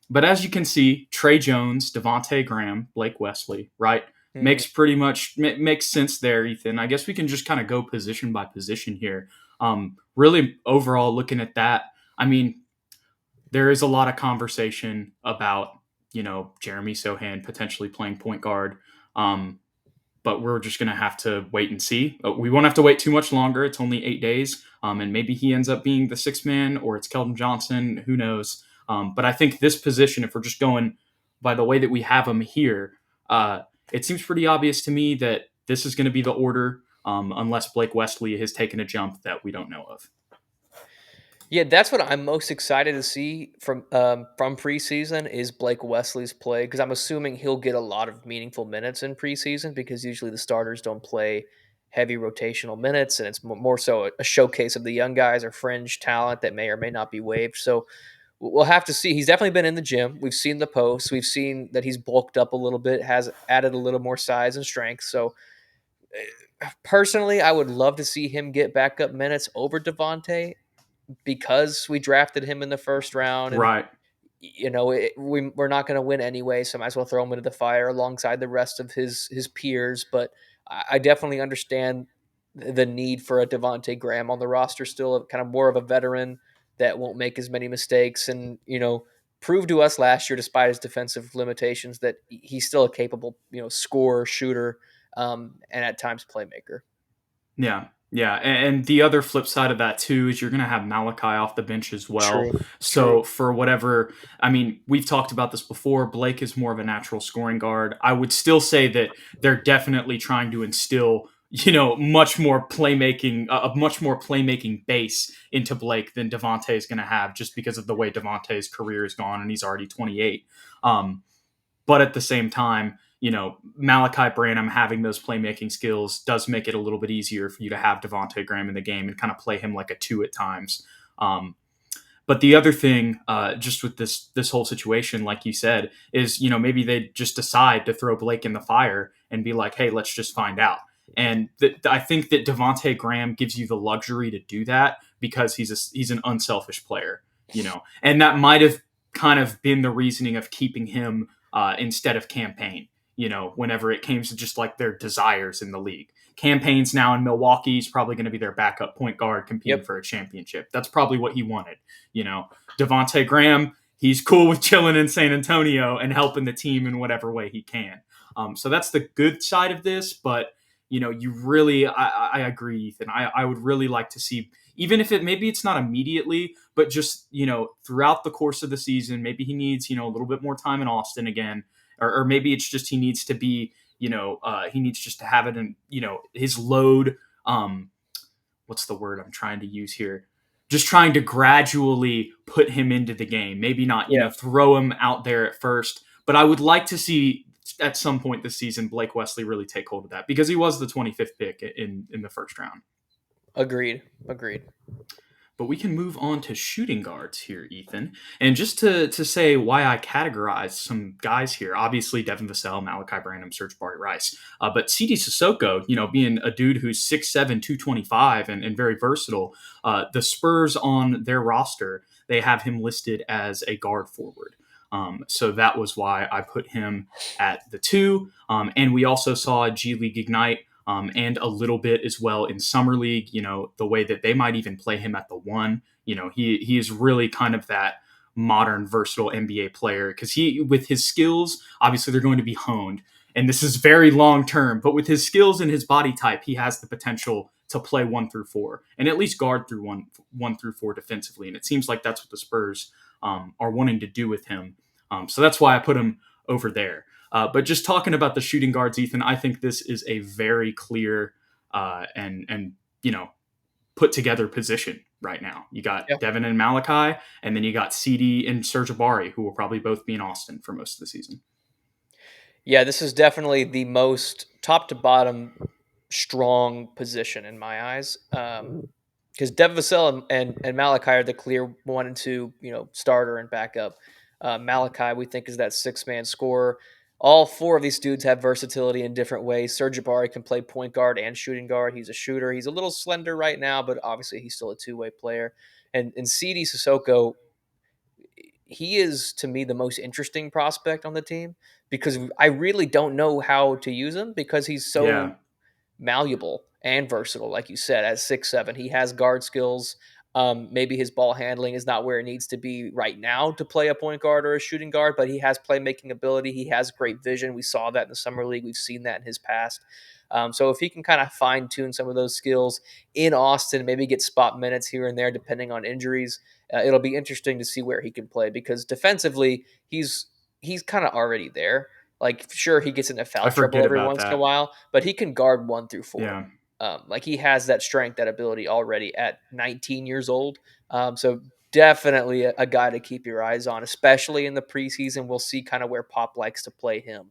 But as you can see, Trey Jones, Devontae Graham, Blake Wesley, right? Mhm. Makes sense there, Ethan. I guess we can just kind of go position by position here. Really, overall, looking at that, I mean, there is a lot of conversation about Jeremy Sohan potentially playing point guard. Um, but we're just going to have to wait and see. We won't have to wait too much longer. It's only 8 days, and maybe he ends up being the sixth man, or it's Keldon Johnson. Who knows? But I think this position, if we're just going by the way that we have him here, uh, it seems pretty obvious to me that this is going to be the order, unless Blake Wesley has taken a jump that we don't know of. Yeah, that's what I'm most excited to see from preseason is Blake Wesley's play because I'm assuming he'll get a lot of meaningful minutes in preseason because usually the starters don't play heavy rotational minutes and it's more so a showcase of the young guys or fringe talent that may or may not be waived. So we'll have to see. He's definitely been in the gym. We've seen the posts. We've seen that he's bulked up a little bit, has added a little more size and strength. So personally, I would love to see him get backup minutes over Devontae because we drafted him in the first round and Right. we're not going to win anyway, so might as well throw him into the fire alongside the rest of his peers. But I definitely understand the need for a Devonte Graham on the roster, still kind of more of a veteran that won't make as many mistakes, and proved to us last year, despite his defensive limitations, that he's still a capable scorer, shooter, and at times playmaker. Yeah. Yeah. And the other flip side of that, too, is you're going to have Malachi off the bench as well. True. True. So, for whatever, I mean, we've talked about this before. Blake is more of a natural scoring guard. I would still say that they're definitely trying to instill. A much more playmaking base into Blake than Devontae is going to have, just because of the way Devontae's career is gone, and he's already 28. But at the same time, Malachi Branham having those playmaking skills does make it a little bit easier for you to have Devonte Graham in the game and kind of play him like a two at times. Um, but the other thing, just with this whole situation, like you said, is maybe they just decide to throw Blake in the fire and be like, hey, let's just find out. And I think that Devonte Graham gives you the luxury to do that because he's an unselfish player, and that might have kind of been the reasoning of keeping him instead of Campaign. Whenever it came to just like their desires in the league. Campaign's now in Milwaukee. He's probably going to be their backup point guard competing Yep. for a championship. That's probably what he wanted. Devonte Graham, he's cool with chilling in San Antonio and helping the team in whatever way he can. So that's the good side of this. But you really, I agree, Ethan. I would really like to see, even if maybe it's not immediately, but just throughout the course of the season, maybe he needs a little bit more time in Austin again, or maybe it's just he needs to be he needs just to have it in his load. What's the word I'm trying to use here? Just trying to gradually put him into the game. Maybe not, Yeah. throw him out there at first, but I would like to see at some point this season Blake Wesley really take hold of that because he was the 25th pick in the first round. Agreed. Agreed. But we can move on to shooting guards here, Ethan. And just to say why I categorized some guys here, obviously Devin Vassell, Malachi Branham, Serge Barry Rice. But Cedi Sissoko, being a dude who's 6'7", 225 and very versatile, the Spurs on their roster, they have him listed as a guard forward. So that was why I put him at the 2. And we also saw G League Ignite and a little bit as well in summer league. The way that they might even play him at the 1. He is really kind of that modern versatile NBA player because he with his skills, obviously they're going to be honed, and this is very long term. But with his skills and his body type, he has the potential to play 1 through 4 and at least guard through 1 through 4 defensively. And it seems like that's what the Spurs are wanting to do with him. So that's why I put him over there. But just talking about the shooting guards, Ethan, I think this is a very clear and put together position right now. You got Yeah. Devin and Malachi, and then you got Cedi and Serge Ibaka, who will probably both be in Austin for most of the season. Yeah, this is definitely the most top to bottom strong position in my eyes. Because Devin Vassell and Malachi are the clear 1 and 2, starter and backup. Malachi, we think, is that 6-man scorer. All 4 of these dudes have versatility in different ways. Serge Ibaka can play point guard and shooting guard. He's a shooter. He's a little slender right now, but obviously he's still a two-way player. And Cedi Sissoko, he is to me the most interesting prospect on the team because I really don't know how to use him because he's Yeah, so malleable and versatile, like you said, at 6'7". He has guard skills. Maybe his ball handling is not where it needs to be right now to play a point guard or a shooting guard, but he has playmaking ability. He has great vision. We saw that in the summer league. We've seen that in his past. So if he can kind of fine tune some of those skills in Austin, maybe get spot minutes here and there depending on injuries, it'll be interesting to see where he can play because defensively he's kind of already there. Like, sure, he gets into I foul trouble forget every about once in a that. while, but he can guard 1 through 4. Yeah. Like he has that strength, that ability already at 19 years old. So definitely a guy to keep your eyes on, especially in the preseason. We'll see kind of where Pop likes to play him.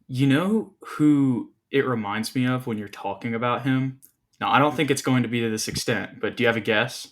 You know who it reminds me of when you're talking about him? Now, I don't think it's going to be to this extent, but do you have a guess?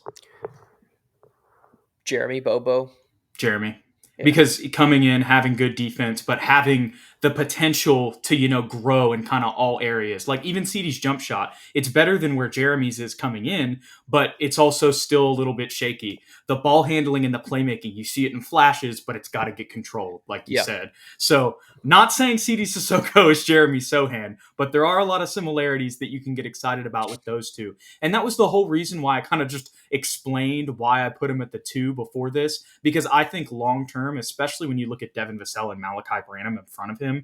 Jeremy Bobo. Jeremy, Yeah. because coming in having good defense, but having the potential to grow in kind of all areas. Like even Cedi's jump shot, it's better than where Jeremy's is coming in, but it's also still a little bit shaky. The ball handling and the playmaking, you see it in flashes, but it's got to get controlled, like you Yeah. said. So not saying Cedi Sissoko is Jeremy Sohan, but there are a lot of similarities that you can get excited about with those two. And that was the whole reason why I kind of just explained why I put him at the 2 before this, because I think long term, especially when you look at Devin Vassell and Malachi Branham in front of him,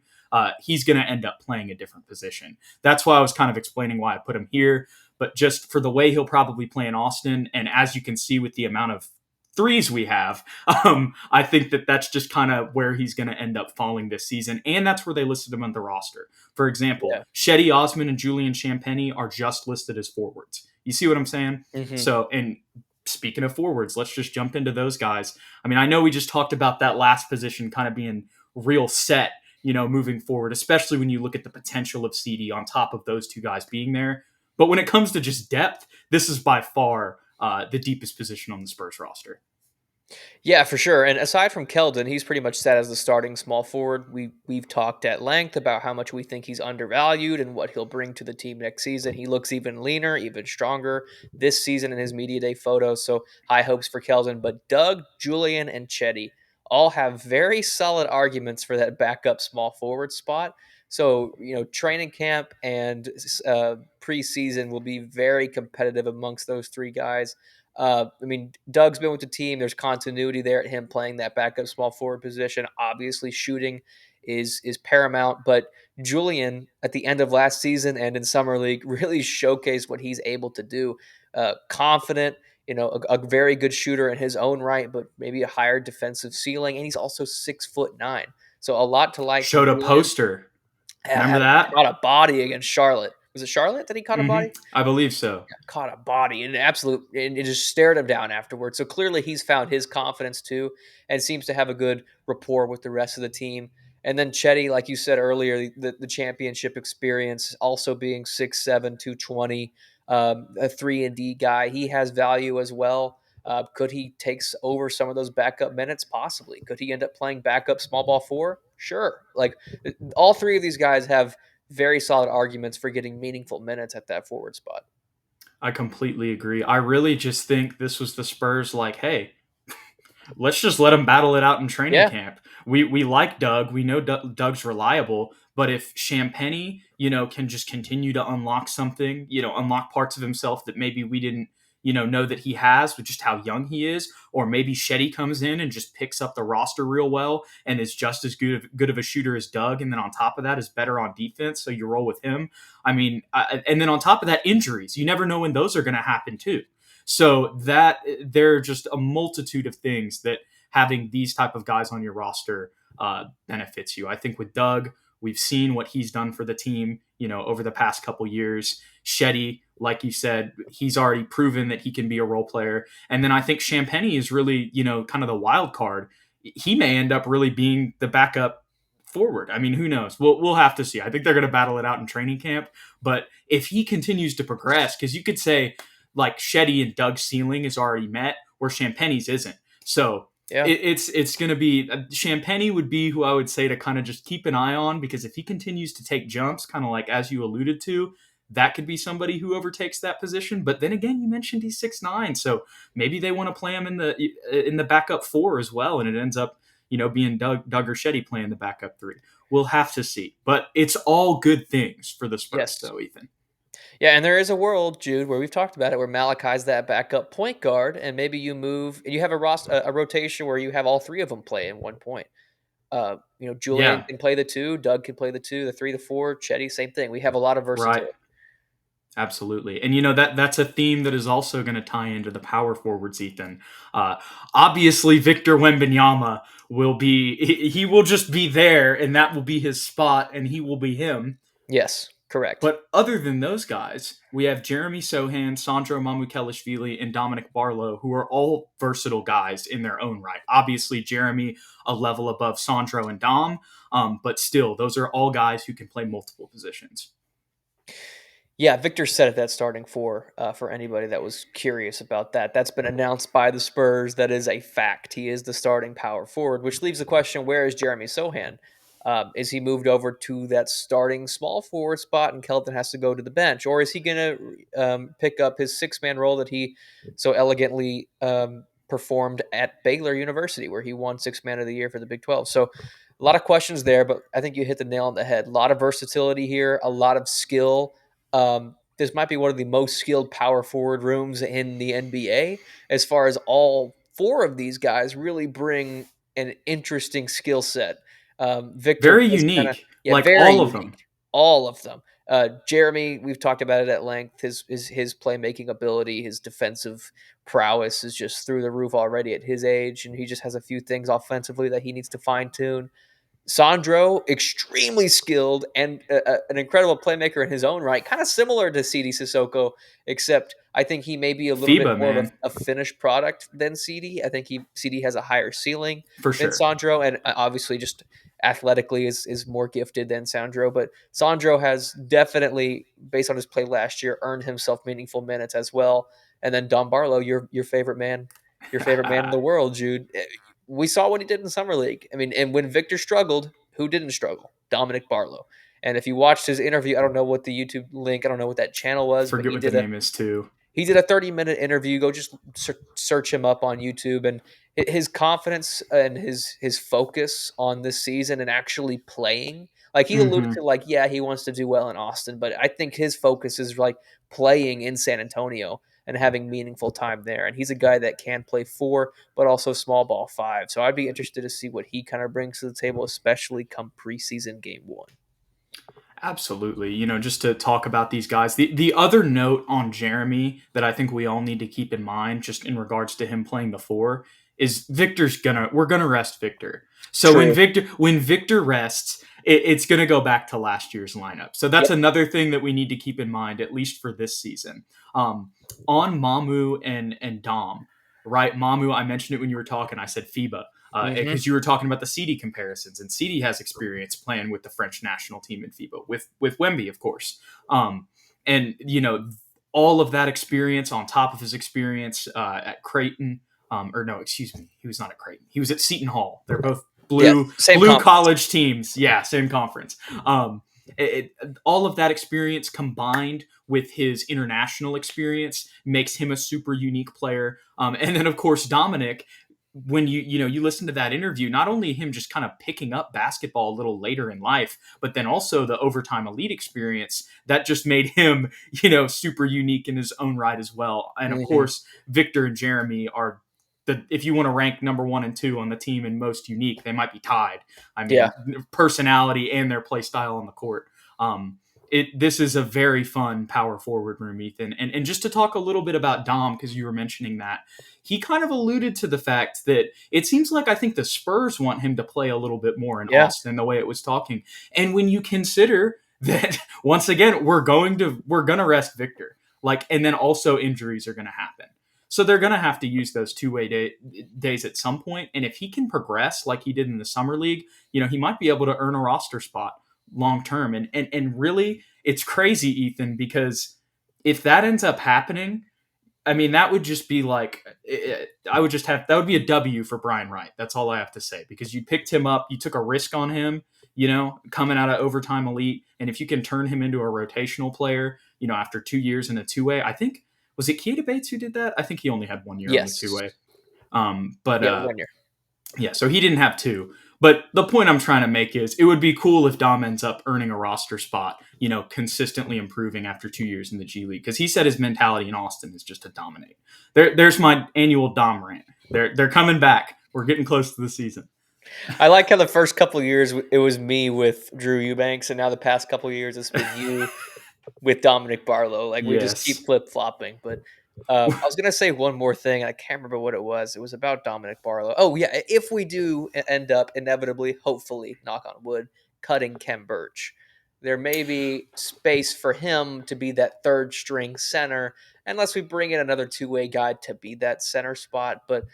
he's going to end up playing a different position. That's why I was kind of explaining why I put him here. But just for the way he'll probably play in Austin, and as you can see with the amount of threes we have, I think that that's just kind of where he's going to end up falling this season. And that's where they listed him on the roster. For example, Yeah. Cedi Osman and Julian Champagnie are just listed as forwards. You see what I'm saying? Hmm. So, and speaking of forwards, let's just jump into those guys. I mean, I know we just talked about that last position kind of being real set, moving forward, especially when you look at the potential of CD on top of those two guys being there. But when it comes to just depth, this is by far the deepest position on the Spurs roster. Yeah, for sure. And aside from Keldon, he's pretty much set as the starting small forward. We've talked at length about how much we think he's undervalued and what he'll bring to the team next season. He looks even leaner, even stronger this season in his media day photos. So high hopes for Keldon. But Doug, Julian, and Cedi all have very solid arguments for that backup small forward spot. So, training camp and preseason will be very competitive amongst those three guys. I mean, Doug's been with the team. There's continuity there at him playing that backup small forward position. Obviously, shooting is paramount. But Julian, at the end of last season and in summer league, really showcased what he's able to do. Confident, a very good shooter in his own right, but maybe a higher defensive ceiling. And he's also 6'9". So a lot to like from Showed a Julian. poster. Remember Had that? caught a body against Charlotte. Was it Charlotte that he caught a body? I believe so. Caught a body and and it just stared him down afterwards. So clearly he's found his confidence too and seems to have a good rapport with the rest of the team. And then Cedi, like you said earlier, the championship experience, also being 6'7", 220, a 3-and-D guy. He has value as well. Could he takes over some of those backup minutes? Possibly. Could he end up playing backup small ball 4? Sure. Like all three of these guys have very solid arguments for getting meaningful minutes at that forward spot. I completely agree. I really just think this was the Spurs like, hey, let's just let him battle it out in training Yeah. camp. We like Doug. We know Doug's reliable. But if Champagnie, can just continue to unlock something, unlock parts of himself that maybe we didn't, know that he has with just how young he is, or maybe Cedi comes in and just picks up the roster real well and is just as good of a shooter as Doug, and then on top of that is better on defense, so you roll with him. I mean, and then on top of that, injuries. You never know when those are going to happen too. So that there are just a multitude of things that having these type of guys on your roster benefits you. I think with Doug, we've seen what he's done for the team, over the past couple years. Cedi, like you said, he's already proven that he can be a role player. And then I think Champagnie is really, kind of the wild card. He may end up really being the backup forward. I mean, who knows? We'll have to see. I think they're going to battle it out in training camp. But if he continues to progress, because you could say like Cedi and Doug's ceiling is already met, where Champagnie's isn't. So Yeah. it's going to be Champagnie would be who I would say to kind of just keep an eye on, because if he continues to take jumps, kind of like as you alluded to, that could be somebody who overtakes that position. But then again, you mentioned he's 6'9", so maybe they want to play him in the backup four as well, and it ends up being Doug Ursheti playing the backup three. We'll have to see, but it's all good things for the Spurs, Yes. though, Ethan. Yeah, and there is a world, Jude, where we've talked about it, where Malachi's that backup point guard, and maybe you move, and you have a rotation where you have all three of them play in one point. Julian Yeah, can play the two, Doug can play the two, the three, the four, Chetty, same thing. We have a lot of right. versatility. Absolutely. And that's a theme that is also going to tie into the power forwards, Ethan. Uh, Obviously, Victor Wembanyama he will just be there, and that will be his spot, and he will be him. Yes, correct. But other than those guys, we have Jeremy Sohan, Sandro Mamukelashvili, and Dominic Barlow, who are all versatile guys in their own right. Obviously, Jeremy a level above Sandro and Dom, but still, those are all guys who can play multiple positions. Yeah, Victor said it, that starting four, for anybody that was curious about that. That's been announced by the Spurs. That is a fact. He is the starting power forward, which leaves the question, where is Jeremy Sohan? Is he moved over to that starting small forward spot and Kelvin has to go to the bench? Or is he going to pick up his six-man role that he so elegantly performed at Baylor University, where he won Six-Man of the Year for the Big 12? So a lot of questions there, but I think you hit the nail on the head. A lot of versatility here, a lot of skill. This might be one of the most skilled power forward rooms in the NBA, as far as all four of these guys really bring an interesting skill set. Victor Very plays kind of, unique, yeah, like very all of them. unique. All of them. Jeremy, we've talked about it at length. His playmaking ability, his defensive prowess is just through the roof already at his age, and he just has a few things offensively that he needs to fine tune. Sandro, extremely skilled and an incredible playmaker in his own right, kind of similar to Cedi Sissoko, except I think he may be a little bit FIBA, more of man, a finished product than Cedi. I think Cedi has a higher ceiling for than sure. Sandro, and obviously just athletically is more gifted than Sandro. But Sandro has definitely, based on his play last year, earned himself meaningful minutes as well. And then Don Barlow, your favorite man in the world, Jude. We saw what he did in the summer league. I mean, and when Victor struggled, who didn't struggle? Dominic Barlow. And if you watched his interview, I don't know what the YouTube link, I don't know what that channel was, but Forget what the name is too. he did a 30-minute interview. Go just search him up on YouTube, and his confidence and his focus on this season and actually playing. Like, he alluded Hmm. to, like, yeah, he wants to do well in Austin, but I think his focus is like playing in San Antonio and having meaningful time there. And he's a guy that can play four, but also small ball five. So I'd be interested to see what he kind of brings to the table, especially come preseason game one. Absolutely. Just to talk about these guys, the other note on Jeremy that I think we all need to keep in mind, just in regards to him playing the four, is we're gonna rest Victor. So True. When Victor rests, it's gonna go back to last year's lineup. So that's Yep. another thing that we need to keep in mind, at least for this season. On Mamu and Dom, right? Mamu, I mentioned it when you were talking. I said FIBA Hmm. because you were talking about the Cedi comparisons, and Cedi has experience playing with the French national team in FIBA with Wemby, of course. And all of that experience on top of his experience at Creighton, or no, excuse me, he was not at Creighton. He was at Seton Hall. They're both Yeah. Same blue conference. college teams. Yeah, same conference. All of that experience combined with his international experience makes him a super unique player. And then of course Dominic, when you listen to that interview, not only him just kind of picking up basketball a little later in life, but then also the overtime elite experience that just made him super unique in his own right as well. And of Hmm. course Victor and Jeremy are if you want to rank number 1 and 2 on the team and most unique, they might be tied. I Yeah. mean, personality and their play style on the court. um this is a very fun power forward room, Ethan. And just to talk a little bit about Dom, because you were mentioning that, he kind of alluded to the fact that it seems like I think the Spurs want him to play a little bit more in Yeah. Austin, the way it was talking. And when you consider that, once again, we're gonna rest Victor, like, and then also injuries are gonna happen. So they're going to have to use those days at some point. And if he can progress like he did in the summer league, he might be able to earn a roster spot long term. And really, it's crazy, Ethan, because if that ends up happening, I mean, that would just be like, I would just have, that would be a W for Brian Wright. That's all I have to say, because you picked him up, you took a risk on him, coming out of overtime elite. And if you can turn him into a rotational player, after 2 years in a two-way, I think, was it Keita Bates who did that? I think he only had 1 year on the Yes. two-way. But Yeah, 1 year. yeah, so he didn't have two. But the point I'm trying to make is it would be cool if Dom ends up earning a roster spot, consistently improving after 2 years in the G League. Because he said his mentality in Austin is just to dominate. There's my annual Dom rant. They're coming back. We're getting close to the season. I like how the first couple of years it was me with Drew Eubanks, and now the past couple of years it's been you with Dominic Barlow. Like we just keep Yes. flip flopping. But I was gonna say one more thing, and I can't remember what it was. It was about Dominic Barlow. Oh yeah, if we do end up inevitably, hopefully, knock on wood, cutting Kem Birch, there may be space for him to be that third string center, unless we bring in another two-way guy to be that center spot. But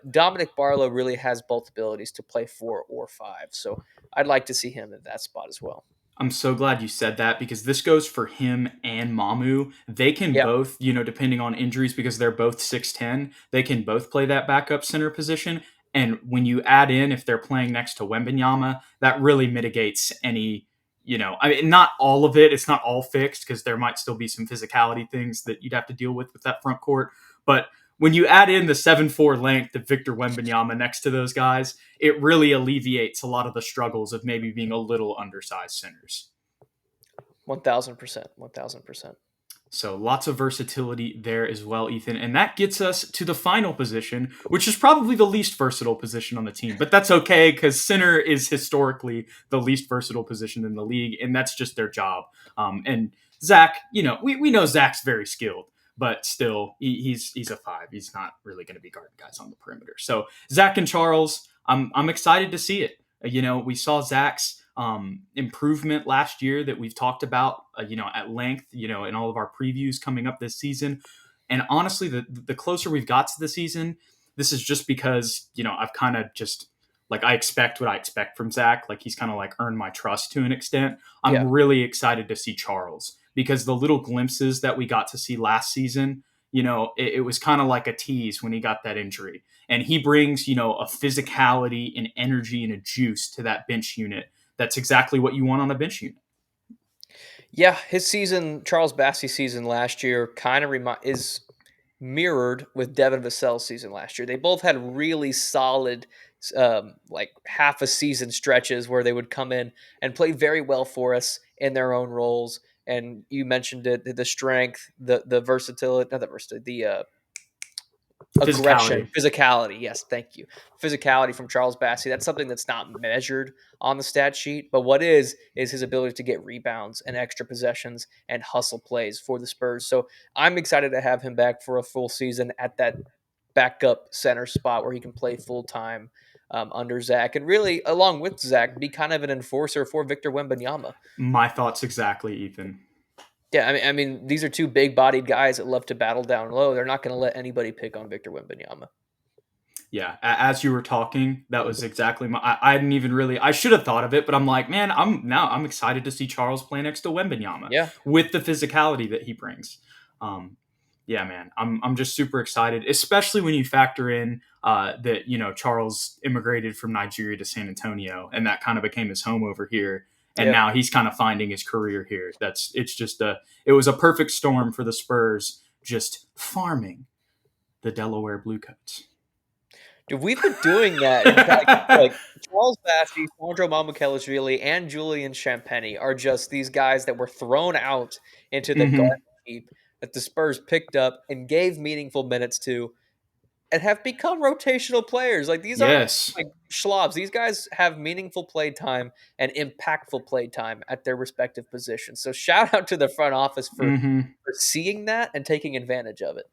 Dominic Barlow really has both abilities to play 4 or 5. So I'd like to see him in that spot as well. I'm so glad you said that because this goes for him and Mamu. They can Yeah. both, depending on injuries, because they're both 6'10, they can both play that backup center position. And when you add in, if they're playing next to Wembanyama, that really mitigates any, I mean, not all of it. It's not all fixed because there might still be some physicality things that you'd have to deal with that front court. But when you add in the 7'4" length of Victor Wembanyama next to those guys, it really alleviates a lot of the struggles of maybe being a little undersized centers. 1,000%. 1,000%. So lots of versatility there as well, Ethan. And that gets us to the final position, which is probably the least versatile position on the team. But that's okay because center is historically the least versatile position in the league, and that's just their job. And Zach, we know Zach's very skilled, but still, he's a five. He's not really going to be guarding guys on the perimeter. So Zach and Charles, I'm excited to see it. We saw Zach's improvement last year that we've talked about, at length, in all of our previews coming up this season. And honestly, the closer we've got to the season, this is just because, I've kind of just like, I expect what I expect from Zach. Like he's kind of like earned my trust to an extent. Yeah. I'm really excited to see Charles because the little glimpses that we got to see last season, it was kind of like a tease when he got that injury. And he brings, a physicality and energy and a juice to that bench unit. That's exactly what you want on a bench unit. Yeah, his season, Charles Bassey's season last year, kind of is mirrored with Devin Vassell's season last year. They both had really solid, like half a season stretches where they would come in and play very well for us in their own roles. And you mentioned it, the strength, the versatility, not the versatility, the aggression, Physicality. physicality. Yes, thank you. Physicality from Charles Bassey. That's something that's not measured on the stat sheet, but what is his ability to get rebounds and extra possessions and hustle plays for the Spurs. So I'm excited to have him back for a full season at that backup center spot where he can play full time under Zach and really, along with Zach, be kind of an enforcer for Victor Wembanyama. My thoughts exactly, Ethan. Yeah, I mean, these are two big-bodied guys that love to battle down low. They're not going to let anybody pick on Victor Wembanyama. Yeah, as you were talking, that was exactly I didn't even really. I should have thought of it, but I'm like, man, I'm excited to see Charles play next to Wembanyama Yeah, with the physicality that he brings. Um, yeah, man, I'm just super excited, especially when you factor in that Charles immigrated from Nigeria to San Antonio, and that kind of became his home over here, and yeah. now he's kind of finding his career here. It was a perfect storm for the Spurs, just farming the Delaware Bluecoats. Dude, we've been doing that. In fact, like Charles Bassey, Sandro Mamukelashvili, and Julian Champagny are just these guys that were thrown out into the garbage Hmm. heap that the Spurs picked up and gave meaningful minutes to, and have become rotational players. Like these aren't Yes. like schlubs. These guys have meaningful play time and impactful play time at their respective positions. So shout out to the front office Hmm. for seeing that and taking advantage of it.